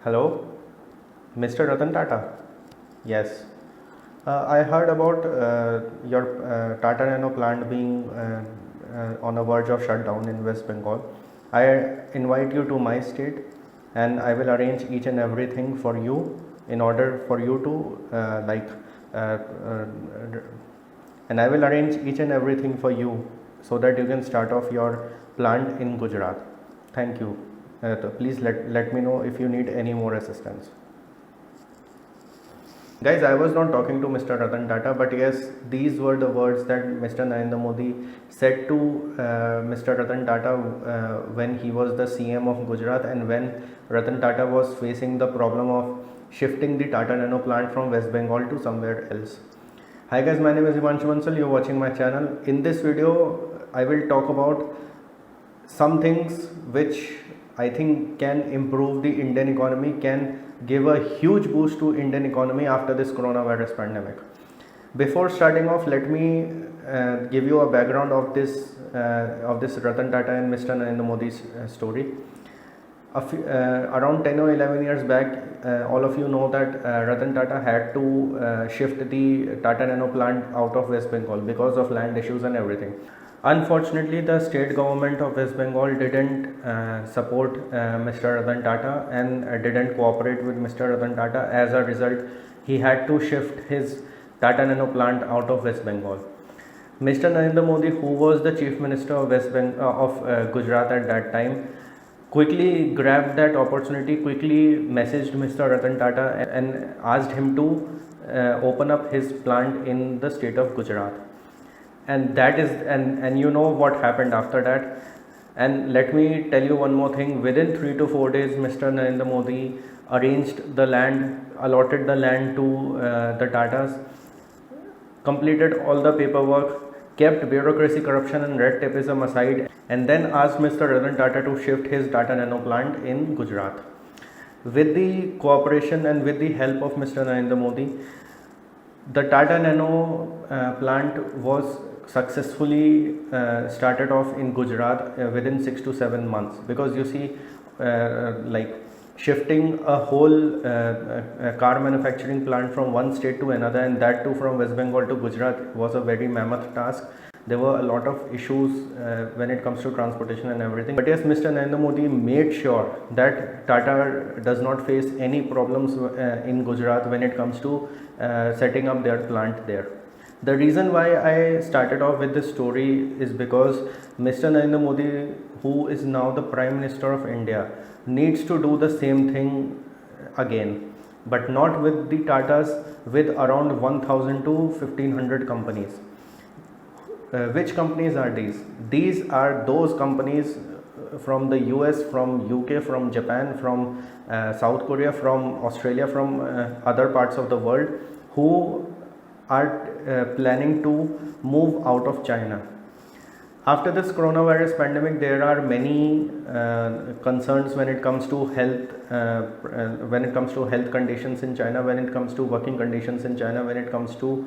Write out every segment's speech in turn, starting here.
Hello, Mr. Ratan Tata. Yes, I heard about your Tata Nano plant being on the verge of shutdown in West Bengal. I invite you to my state, and I will arrange each and everything for you in order for you to uh, uh, and I will arrange each and everything for you so that you can start off your plant in Gujarat. Thank you. Please let me know if you need any more assistance. Guys, I was not talking to Mr. Ratan Tata, but yes, these were the words that Mr. Narendra Modi said to Mr. Ratan Tata when he was the CM of Gujarat, and when Ratan Tata was facing the problem of shifting the Tata Nano plant from West Bengal to somewhere else. Hi guys, my name is Himanshu Bansal. You're watching my channel. In this video, I will talk about some things which I think can improve the Indian economy, can give a huge boost to Indian economy after this coronavirus pandemic. Before starting off, let me give you a background of this Ratan Tata and Mr. Narendra Modi's story. Around 10 or 11 years back, all of you know that Ratan Tata had to shift the Tata Nano plant out of West Bengal because of land issues and everything. Unfortunately, the state government of West Bengal didn't support Mr. Ratan Tata and didn't cooperate with Mr. Ratan Tata. As a result, he had to shift his Tata Nano plant out of West Bengal. Mr. Narendra Modi, who was the Chief Minister of Gujarat at that time, quickly grabbed that opportunity, quickly messaged Mr. Ratan Tata and asked him to open up his plant in the state of Gujarat. And that is and you know what happened after that. And let me tell you one more thing. Within 3 to 4 days, Mr. Narendra Modi arranged the land, allotted the land to the Tatas, completed all the paperwork, kept bureaucracy, corruption and red tapeism aside, and then asked Mr. Ratan Tata to shift his Tata Nano plant in Gujarat. With the cooperation and with the help of Mr. Narendra Modi, the Tata Nano plant was successfully started off in Gujarat within 6 to 7 months, because you see, like shifting a whole car manufacturing plant from one state to another, and that too from West Bengal to Gujarat, was a very mammoth task. There were a lot of issues when it comes to transportation and everything. But yes, Mr. Narendra Modi made sure that Tata does not face any problems in Gujarat when it comes to setting up their plant there. The reason why I started off with this story is because Mr. Narendra Modi, who is now the Prime Minister of India, needs to do the same thing again, but not with the Tatas, with around 1000 to 1500 companies. Which companies are these? These are those companies from the US, from UK, from Japan, from South Korea, from Australia, from other parts of the world, who are planning to move out of China. After this coronavirus pandemic, there are many concerns when it comes to health conditions in China, when it comes to working conditions in China, when it comes to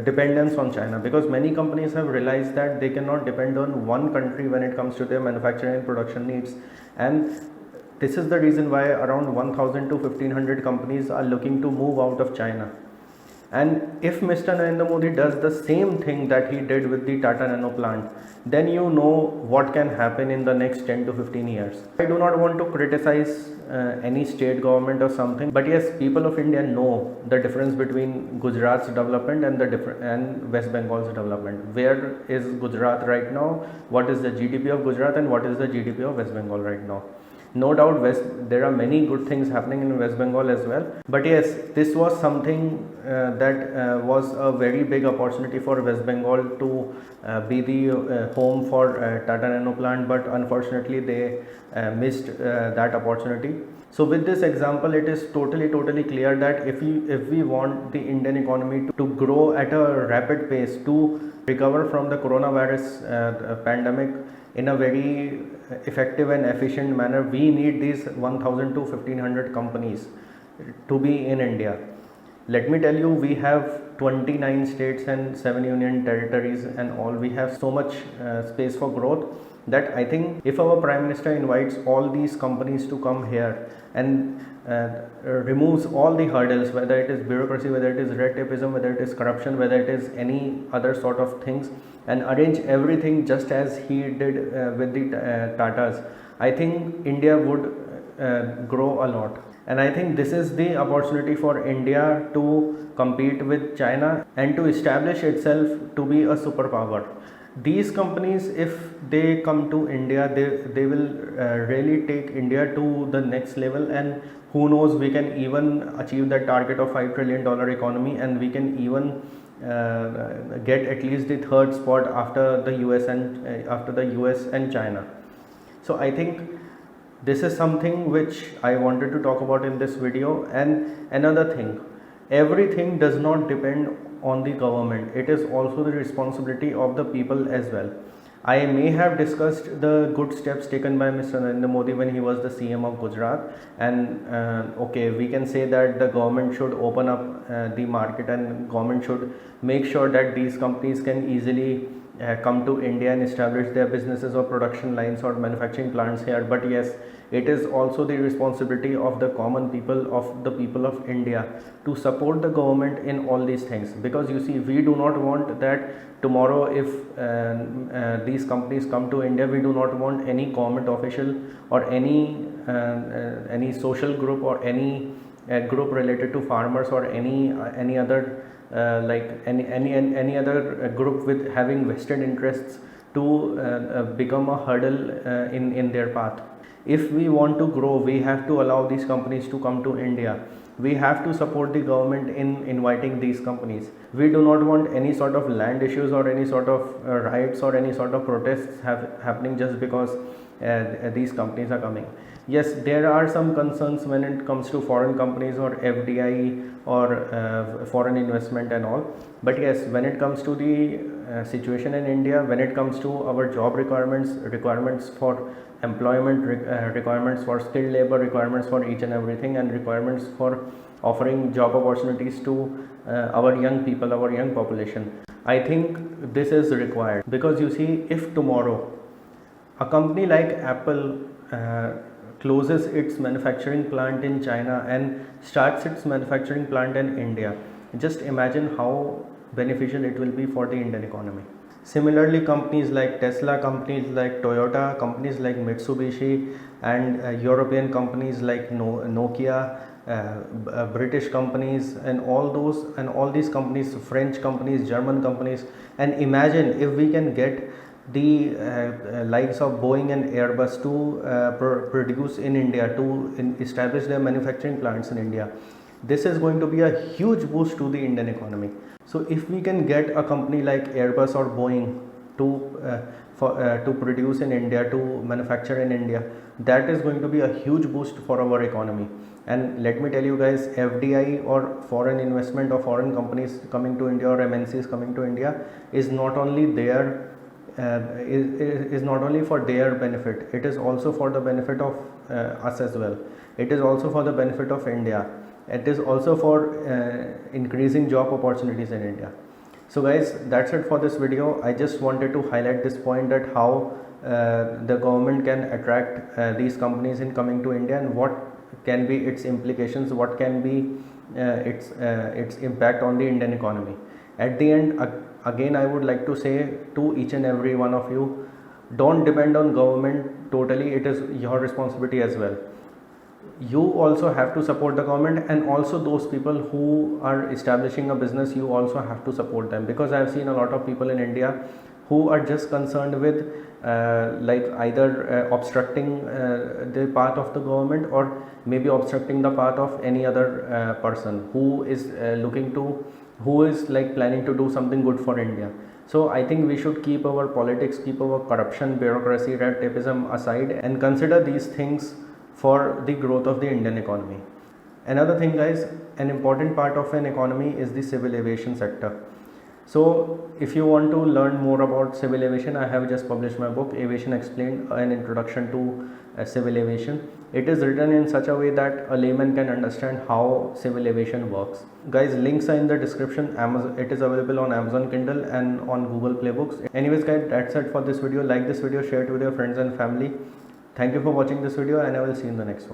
dependence on China, because many companies have realized that they cannot depend on one country when it comes to their manufacturing and production needs. And this is the reason why around 1000 to 1500 companies are looking to move out of China. And if Mr. Narendra Modi does the same thing that he did with the Tata Nano plant, then you know what can happen in the next 10 to 15 years. I do not want to criticize any state government or something, but yes, people of India know the difference between Gujarat's development and West Bengal's development. Where is Gujarat right now? What is the GDP of Gujarat and what is the GDP of West Bengal right now? No doubt there are many good things happening in West Bengal as well. But yes, this was something that was a very big opportunity for West Bengal to be the home for Tata Nano plant, but unfortunately they missed that opportunity. So with this example, it is totally clear that if we want the Indian economy to grow at a rapid pace, to recover from the coronavirus pandemic in a very effective and efficient manner, we need these 1000 to 1500 companies to be in India. Let me tell you, we have 29 states and 7 union territories and all. We have so much space for growth. that I think if our Prime Minister invites all these companies to come here and removes all the hurdles, whether it is bureaucracy, whether it is red tapeism, whether it is corruption, whether it is any other sort of things, and arrange everything just as he did with the Tatas, I think India would grow a lot. And I think this is the opportunity for India to compete with China and to establish itself to be a superpower. These companies, if they come to India, they will really take India to the next level, and who knows, we can even achieve that target of $5 trillion economy, and we can even get at least the third spot after the US and China. So I think this is something which I wanted to talk about in this video. And another thing, everything does not depend on the government, it is also the responsibility of the people as well. I may have discussed the good steps taken by Mr. Narendra Modi when he was the CM of Gujarat, and okay, we can say that the government should open up the market, and government should make sure that these companies can easily come to India and establish their businesses or production lines or manufacturing plants here. But yes, it is also the responsibility of the common people, of the people of India, to support the government in all these things. Because you see, we do not want that tomorrow if these companies come to India, we do not want any government official or any social group or any group related to farmers or any other like any other group with having vested interests to become a hurdle in their path. If we want to grow, we have to allow these companies to come to India. We have to support the government in inviting these companies. We do not want any sort of land issues or any sort of riots or any sort of protests happening just because these companies are coming. Yes, there are some concerns when it comes to foreign companies or FDI or foreign investment and all. But yes, when it comes to the situation in India, when it comes to our job requirements for employment, requirements for skilled labor, requirements for each and everything, and requirements for offering job opportunities to our young people, our young population, I think this is required. Because you see, if tomorrow a company like Apple closes its manufacturing plant in China and starts its manufacturing plant in India, just imagine how beneficial it will be for the Indian economy. Similarly, companies like Tesla, companies like Toyota, companies like Mitsubishi, and European companies like Nokia, British companies, and all these companies, French companies, German companies, and imagine if we can get the likes of Boeing and Airbus to produce in India, to establish their manufacturing plants in India. This is going to be a huge boost to the Indian economy. So if we can get a company like Airbus or Boeing to produce in India, to manufacture in India, that is going to be a huge boost for our economy. And let me tell you guys, FDI or foreign investment or foreign companies coming to India or MNCs coming to India is not only there is not only for their benefit, it is also for the benefit of us as well. It is also for the benefit of India. It is also for increasing job opportunities in India. So guys, that's it for this video. I just wanted to highlight this point, that how the government can attract these companies in coming to India, and what can be its implications, what can be its impact on the Indian economy. At the end, again, I would like to say to each and every one of you, don't depend on government totally. It is your responsibility as well. You also have to support the government, and also those people who are establishing a business, you also have to support them. Because I have seen a lot of people in India who are just concerned with like either obstructing the path of the government, or maybe obstructing the path of any other person who is like planning to do something good for India. So I think we should keep our politics, keep our corruption, bureaucracy, red tapeism aside, and consider these things for the growth of the Indian economy. Another thing guys, an important part of an economy is the civil aviation sector. So if you want to learn more about civil aviation, I have just published my book Aviation Explained, an introduction to civil aviation. It is written in such a way that a layman can understand how civil aviation works. Guys, links are in the description. Amazon, it is available on Amazon Kindle and on Google Play Books. Anyways guys, that's it for this video. Like this video, share it with your friends and family. Thank you for watching this video, and I will see you in the next one.